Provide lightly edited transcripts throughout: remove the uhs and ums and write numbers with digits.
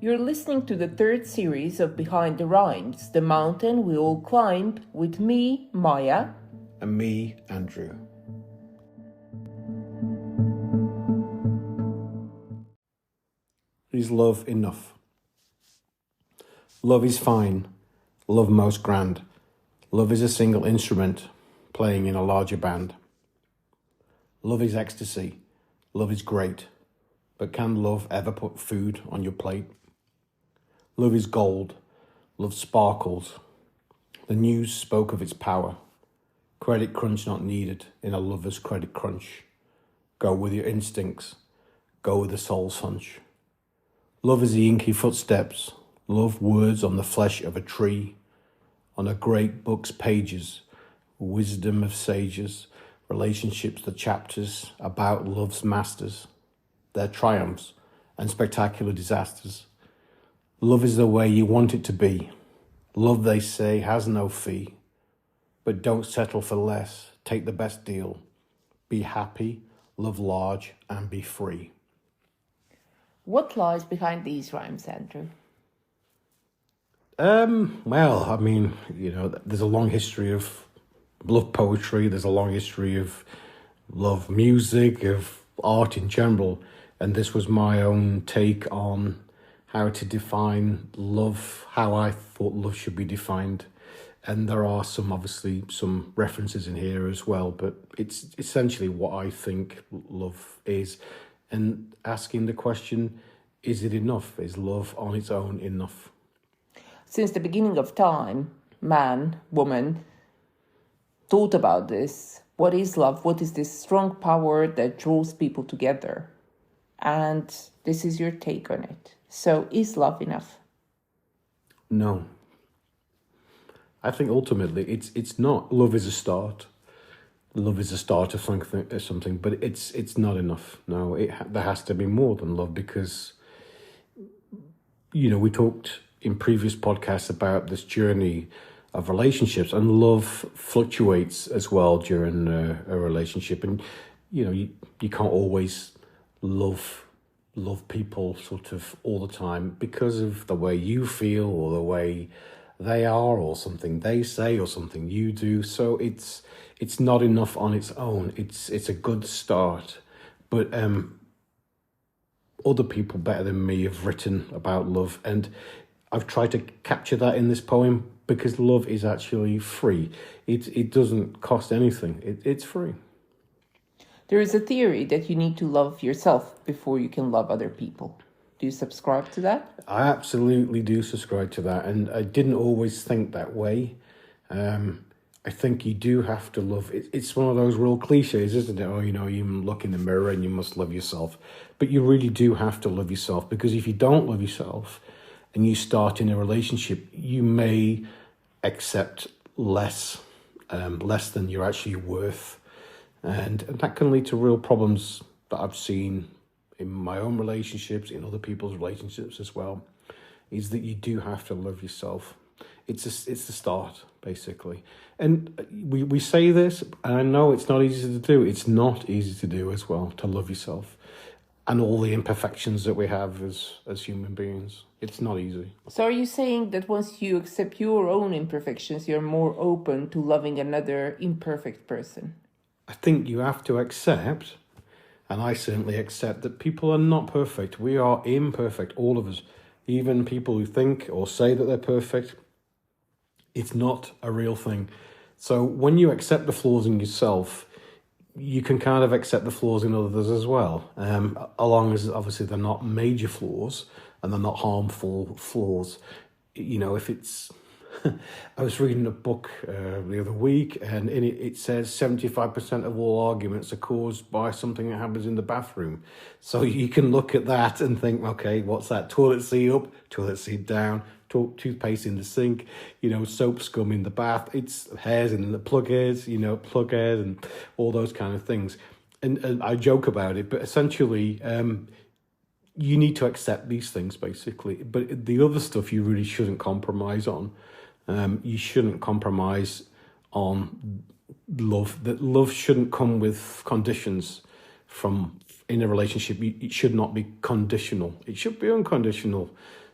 You're listening to the third series of Behind the Rhymes, the mountain we all climb, with me, Maya. And me, Andrew. Is love enough? Love is fine. Love most grand. Love is a single instrument playing in a larger band. Love is ecstasy. Love is great. But can love ever put food on your plate? Love is gold. Love sparkles. The news spoke of its power. Credit crunch not needed in a lover's credit crunch. Go with your instincts. Go with the soul's hunch. Love is the inky footsteps. Love words on the flesh of a tree. On a great book's pages. Wisdom of sages. Relationships, the chapters about love's masters. Their triumphs and spectacular disasters. Love is the way you want it to be. Love, they say, has no fee. But don't settle for less. Take the best deal. Be happy, love large, and be free. What lies behind these rhymes, Andrew? Well, I mean, there's a long history of love poetry. There's a long history of love music, of art in general. And this was my own take on how to define love, how I thought love should be defined. And there are obviously some references in here as well, but it's essentially what I think love is. And asking the question, is it enough? Is love on its own enough? Since the beginning of time, man, woman, thought about this. What is love? What is this strong power that draws people together? And this is your take on it. So is love enough? No. I think ultimately it's not. Love is a start. Love is a start of something, but it's not enough. No, there has to be more than love because, we talked in previous podcasts about this journey of relationships, and love fluctuates as well during a relationship, and you can't always love people sort of all the time because of the way you feel or the way they are or something they say or something you do. So it's not enough on its own. It's a good start, but other people better than me have written about love, and I've tried to capture that in this poem because love is actually free. It doesn't cost anything. It's free. There is a theory that you need to love yourself before you can love other people. Do you subscribe to that? I absolutely do subscribe to that, and I didn't always think that way. I think you do have to love. It's one of those real cliches, isn't it? Oh, you look in the mirror and you must love yourself. But you really do have to love yourself, because if you don't love yourself and you start in a relationship, you may accept less than you're actually worth. And that can lead to real problems that I've seen in my own relationships, in other people's relationships as well, is that you do have to love yourself. It's the start, basically. And we say this, and I know it's not easy to do. It's not easy to do as well, to love yourself and all the imperfections that we have as human beings. It's not easy. So are you saying that once you accept your own imperfections, you're more open to loving another imperfect person? I think you have to accept, and I certainly accept, that people are not perfect. We are imperfect, all of us. Even people who think or say that they're perfect, it's not a real thing. So when you accept the flaws in yourself, you can kind of accept the flaws in others as well, along as obviously they're not major flaws and they're not harmful flaws. If it's... I was reading a book the other week, and in it says 75% of all arguments are caused by something that happens in the bathroom. So you can look at that and think, okay, what's that? Toilet seat up, toilet seat down, toothpaste in the sink, soap scum in the bath, it's hairs in the plug hairs, and all those kind of things. And I joke about it, but essentially, you need to accept these things, basically. But the other stuff you really shouldn't compromise on. You shouldn't compromise on love. That love shouldn't come with conditions in a relationship. It should not be conditional. It should be unconditional.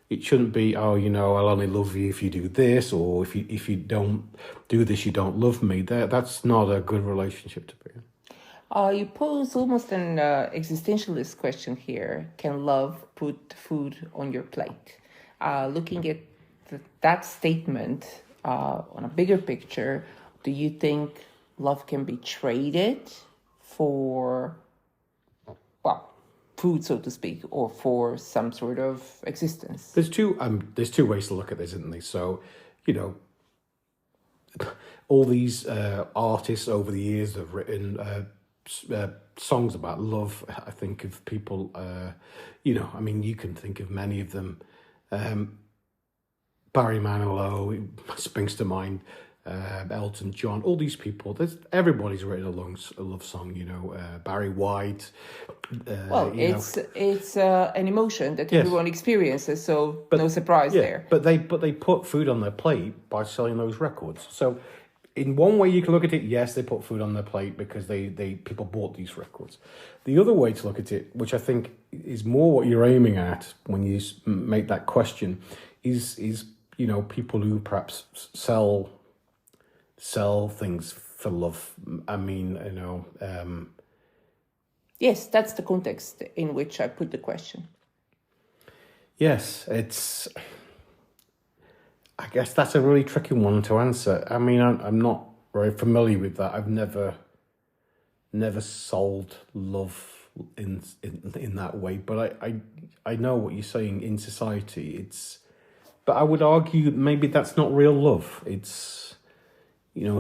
It shouldn't be, oh, I'll only love you if you do this, or if you don't do this, you don't love me. That's not a good relationship to be in. You pose almost an existentialist question here. Can love put food on your plate? Looking at that statement on a bigger picture, do you think love can be traded for, well, food, so to speak, or for some sort of existence? There's two ways to look at this, isn't there? So, all these artists over the years have written songs about love. I think of people, you can think of many of them. Barry Manilow springs to mind, Elton John, all these people. Everybody's written a love song, Barry White. It's an emotion that everyone experiences, so no surprise there. But they put food on their plate by selling those records. So in one way you can look at it, yes, they put food on their plate because people bought these records. The other way to look at it, which I think is more what you're aiming at when you make that question, is people who perhaps sell things for love. I mean, yes, that's the context in which I put the question. Yes, I guess that's a really tricky one to answer. I mean, I'm not very familiar with that. I've never sold love in that way, but I know what you're saying in society. But I would argue maybe that's not real love. It's,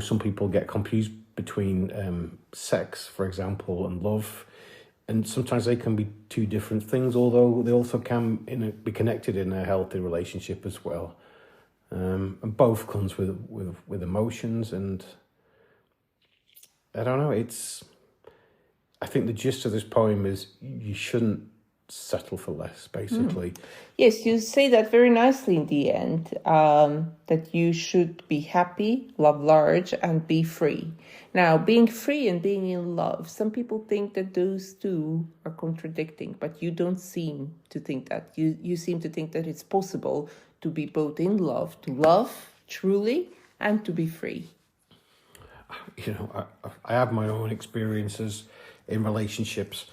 some people get confused between sex, for example, and love. And sometimes they can be two different things, although they also can be connected in a healthy relationship as well. And both comes with emotions, and I don't know. I think the gist of this poem is you shouldn't settle for less, basically. Yes, you say that very nicely in the end, that you should be happy, love large, and be free. Now, being free and being in love, some people think that those two are contradicting, but you don't seem to think that. You seem to think that it's possible to be both in love, to love truly, and to be free. I have my own experiences in relationships.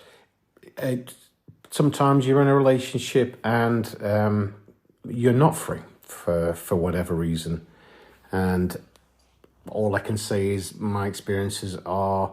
Sometimes you're in a relationship and you're not free for whatever reason. And all I can say is my experiences are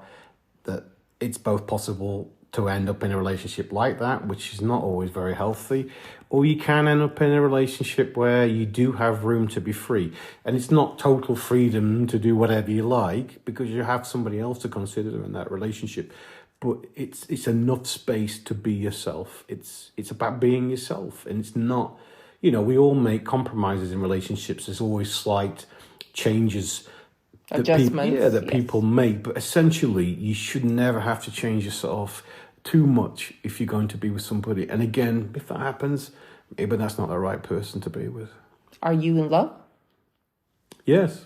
that it's both possible to end up in a relationship like that, which is not always very healthy, or you can end up in a relationship where you do have room to be free. And it's not total freedom to do whatever you like because you have somebody else to consider in that relationship. But it's enough space to be yourself. It's about being yourself. And it's not, we all make compromises in relationships. There's always slight changes that people make. But essentially, you should never have to change yourself too much if you're going to be with somebody. And again, if that happens, maybe that's not the right person to be with. Are you in love? Yes.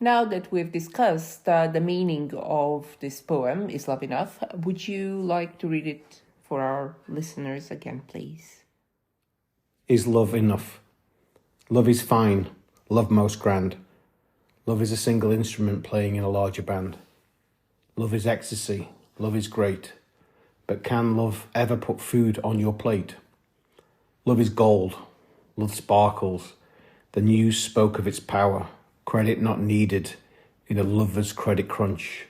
Now that we've discussed the meaning of this poem, Is Love Enough, would you like to read it for our listeners again, please? Is love enough? Love is fine, love most grand. Love is a single instrument playing in a larger band. Love is ecstasy, love is great. But can love ever put food on your plate? Love is gold, love sparkles. The news spoke of its power. Credit not needed in a lover's credit crunch.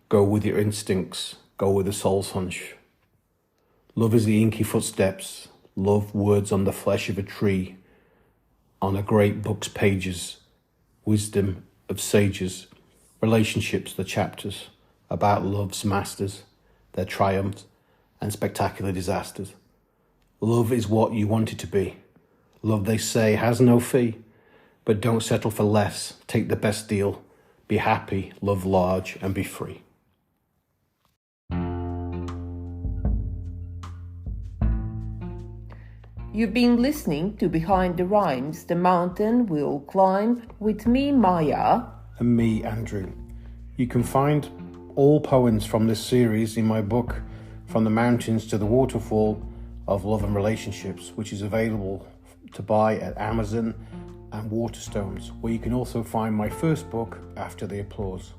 Go with your instincts, go with the soul's hunch. Love is the inky footsteps, love words on the flesh of a tree, on a great book's pages, wisdom of sages, relationships the chapters, about love's masters, their triumphs and spectacular disasters. Love is what you want it to be. Love, they say, has no fee. But don't settle for less. Take the best deal. Be happy, love large, and be free. You've been listening to Behind the Rhymes, the mountain we'll climb, with me, Maya. And me, Andrew. You can find all poems from this series in my book, From the Mountains to the Waterfall, of Love and Relationships, which is available to buy at Amazon and Waterstones, where you can also find my first book, After the Applause.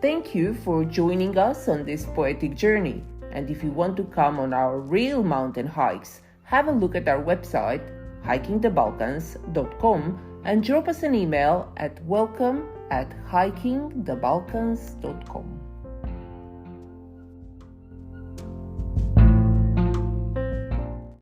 Thank you for joining us on this poetic journey. And if you want to come on our real mountain hikes, have a look at our website, hikingthebalkans.com, and drop us an email at welcome@hikingthebalkans.com.